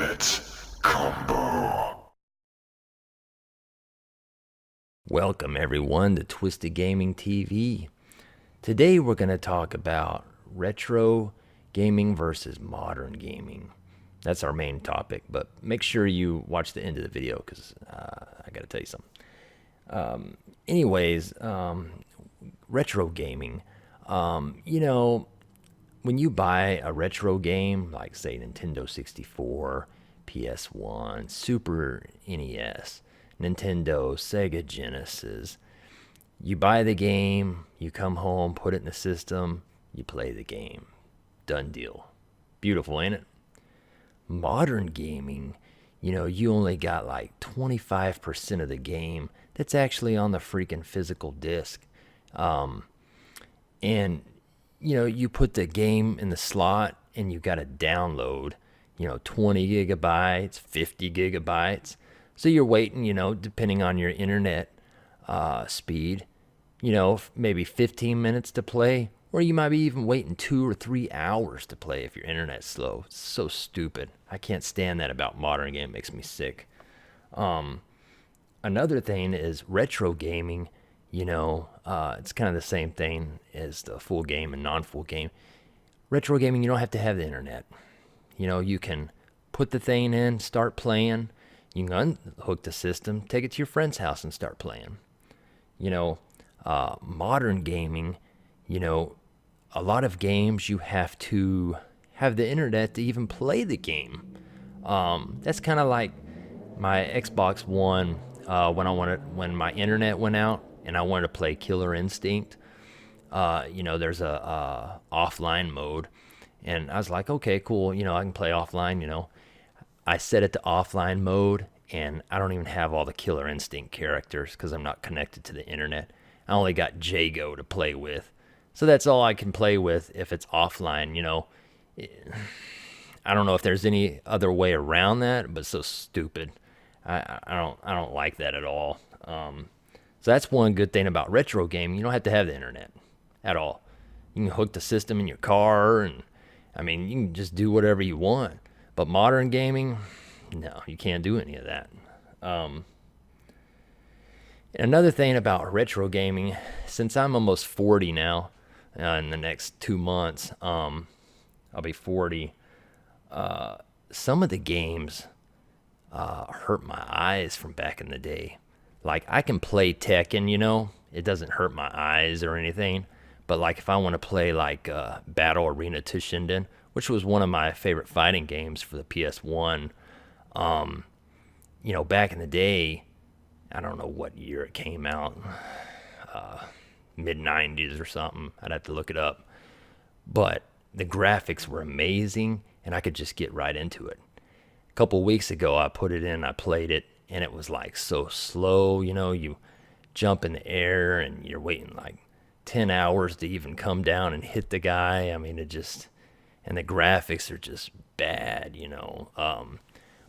Ultimate Combo. Welcome everyone to Twisted Gaming TV. Today we're going to talk about retro gaming versus modern gaming. That's our main topic, but make sure you watch the end of the video because I got to tell you something. Retro gaming. When you buy a retro game, like say Nintendo 64, PS1, Super NES, Nintendo, Sega Genesis, you buy the game, you come home, put it in the system, you play the game. Done deal. Beautiful, ain't it? Modern gaming, you only got like 25% of the game that's actually on the freaking physical disc. And you put the game in the slot and you got to download, 20 gigabytes, 50 gigabytes. So you're waiting, depending on your internet speed, maybe 15 minutes to play, or you might be even waiting 2 or 3 hours to play if your internet's slow. It's so stupid. I can't stand that about modern game. It makes me sick. Another thing is retro gaming. It's kind of the same thing as the full game and non-full game. Retro gaming, you don't have to have the internet. You can put the thing in, start playing. You can unhook the system, take it to your friend's house and start playing. Modern gaming, a lot of games you have to have the internet to even play the game. That's kind of like my Xbox One when my internet went out and I wanted to play Killer Instinct. There's a offline mode, and I was like, okay, cool. I can play offline. I set it to offline mode, and I don't even have all the Killer Instinct characters because I'm not connected to the internet. I only got Jago to play with, so that's all I can play with if it's offline. I don't know if there's any other way around that, but it's so stupid. I don't like that at all. So that's one good thing about retro gaming. You don't have to have the internet at all. You can hook the system in your car, and you can just do whatever you want. But modern gaming, no, you can't do any of that. Another thing about retro gaming, since I'm almost 40 now, in the next 2 months, I'll be 40. Some of the games hurt my eyes from back in the day. Like, I can play Tekken, it doesn't hurt my eyes or anything. But like, if I want to play like Battle Arena Toshinden, which was one of my favorite fighting games for the PS1, back in the day, I don't know what year it came out, mid 90s or something. I'd have to look it up. But the graphics were amazing, and I could just get right into it. A couple weeks ago, I put it in, I played it, and it was like so slow. You jump in the air and you're waiting like 10 hours to even come down and hit the guy. And the graphics are just bad.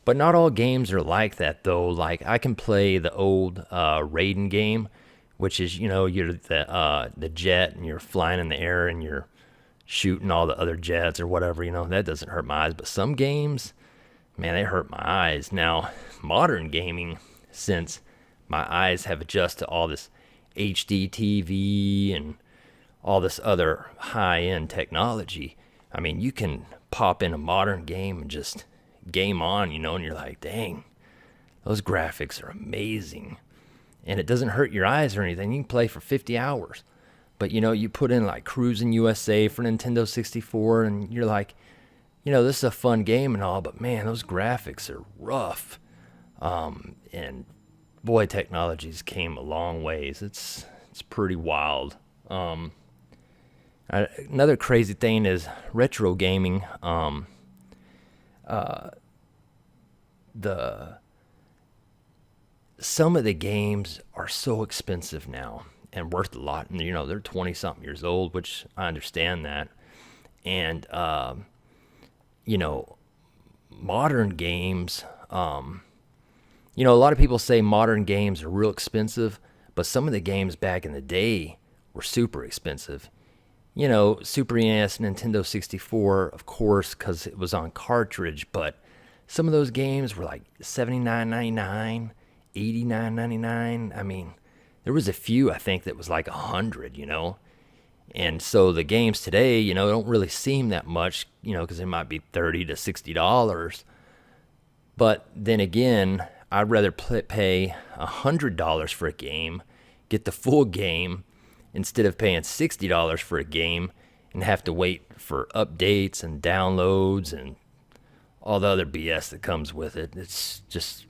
But not all games are like that though. Like, I can play the old Raiden game, which is, you're the jet and you're flying in the air and you're shooting all the other jets or whatever. That doesn't hurt my eyes. But some games, man, they hurt my eyes. Now, modern gaming, since my eyes have adjusted to all this HD TV and all this other high-end technology, you can pop in a modern game and just game on, and you're like, dang, those graphics are amazing. And it doesn't hurt your eyes or anything. You can play for 50 hours. But, you put in like Cruis'n USA for Nintendo 64, and you're like, this is a fun game and all, but man, those graphics are rough. And boy, technology's came a long ways. It's pretty wild. Another crazy thing is retro gaming. Some of the games are so expensive now and worth a lot. And they're 20 something years old, which I understand that. And modern games, a lot of people say modern games are real expensive, but some of the games back in the day were super expensive. Super NES, Nintendo 64, of course, because it was on cartridge, but some of those games were like $79.99, $89.99. I mean, there was a few I think that was like 100, you know. And so the games today, you know, don't really seem that much, you know, because they might be $30 to $60. But then again, I'd rather pay $100 for a game, get the full game, instead of paying $60 for a game and have to wait for updates and downloads and all the other BS that comes with it. It's just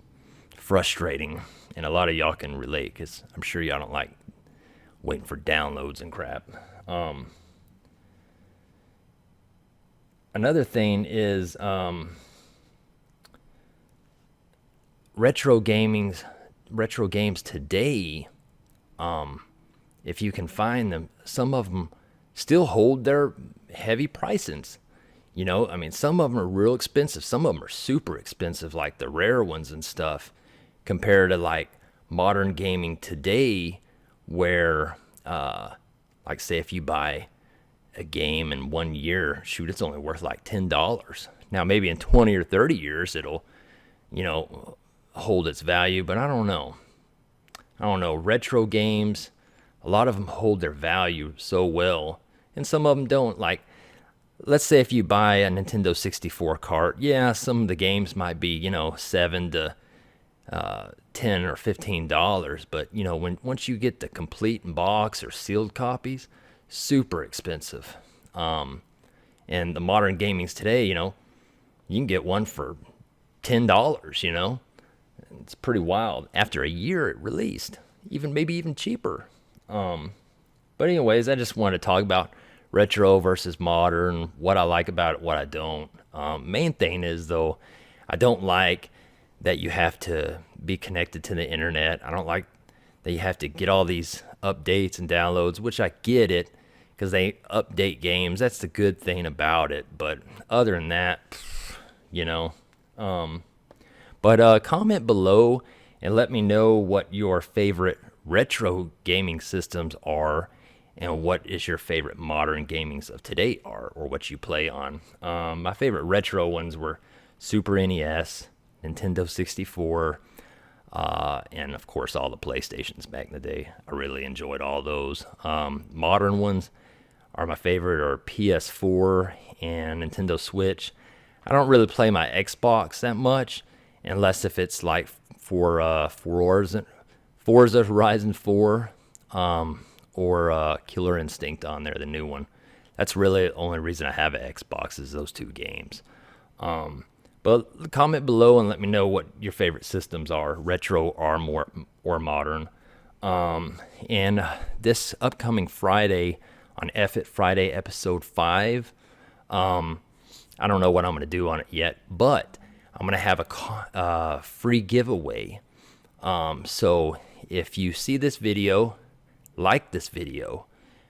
frustrating. And a lot of y'all can relate because I'm sure y'all don't like waiting for downloads and crap. Another thing is retro games today. If you can find them, some of them still hold their heavy prices. You know, I mean, some of them are real expensive. Some of them are super expensive, like the rare ones and stuff, compared to like modern gaming today, where, like say if you buy a game in 1 year, shoot, it's only worth like $10. Now, maybe in 20 or 30 years, it'll, you know, hold its value, but I don't know. Retro games, a lot of them hold their value so well, and some of them don't. Like, let's say if you buy a Nintendo 64 cart, yeah, some of the games might be, you know, $7 to $10 or $15, but you know, once you get the complete box or sealed copies, super expensive. And the modern gamings today, you know, you can get one for $10, you know. It's pretty wild. After a year it released, maybe even cheaper. But anyways, I just wanted to talk about retro versus modern, what I like about it, what I don't. Main thing is, though, I don't like that you have to be connected to the internet. I don't like that you have to get all these updates and downloads, which I get it, because they update games. That's the good thing about it. But other than that, you know. But comment below and let me know what your favorite retro gaming systems are and what is your favorite modern gamings of today are, or what you play on. My favorite retro ones were Super NES, Nintendo 64, and of course all the PlayStations back in the day. I really enjoyed all those. Modern ones are my favorite are PS4 and Nintendo Switch. I don't really play my Xbox that much, unless if it's like for Forza Horizon 4, or Killer Instinct on there, the new one. That's really the only reason I have an Xbox is those two games. But comment below and let me know what your favorite systems are, retro or modern. And this upcoming Friday on F-It Friday episode 5, I don't know what I'm going to do on it yet, but I'm going to have a free giveaway. So if you see this video, like this video,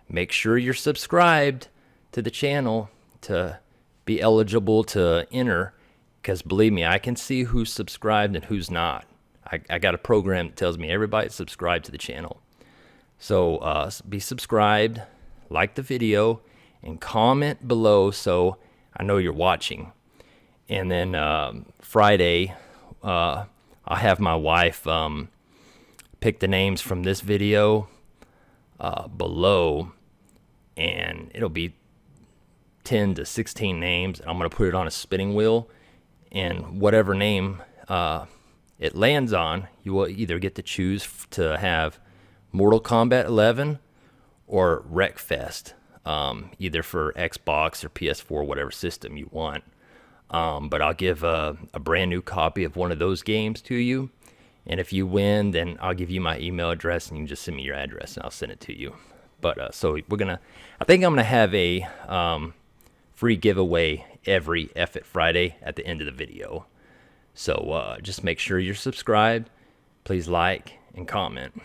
make sure you're subscribed to the channel to be eligible to enter, because believe me, I can see who's subscribed and who's not. I got a program that tells me everybody's subscribed to the channel. So be subscribed, like the video, and comment below so I know you're watching. And then Friday, I'll have my wife pick the names from this video below, and it'll be 10 to 16 names. I'm going to put it on a spinning wheel, and whatever name it lands on, you will either get to choose to have Mortal Kombat 11 or Wreckfest, either for Xbox or PS4, whatever system you want. But I'll give a brand new copy of one of those games to you. And if you win, then I'll give you my email address and you can just send me your address and I'll send it to you. But so I think I'm going to have a free giveaway every F-It Friday at the end of the video. So just make sure you're subscribed. Please like and comment.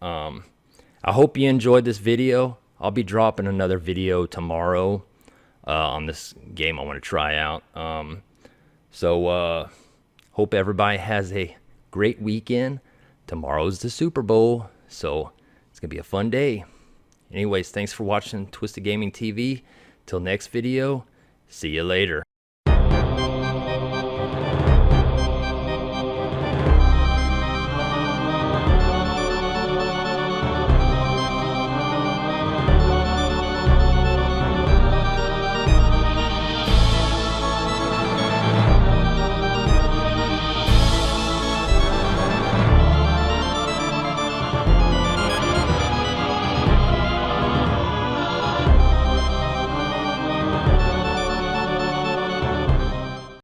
I hope you enjoyed this video. I'll be dropping another video tomorrow on this game I want to try out. So hope everybody has a great weekend. Tomorrow's the Super Bowl, so it's going to be a fun day. Anyways, thanks for watching Twisted Gaming TV. Till next video, see you later.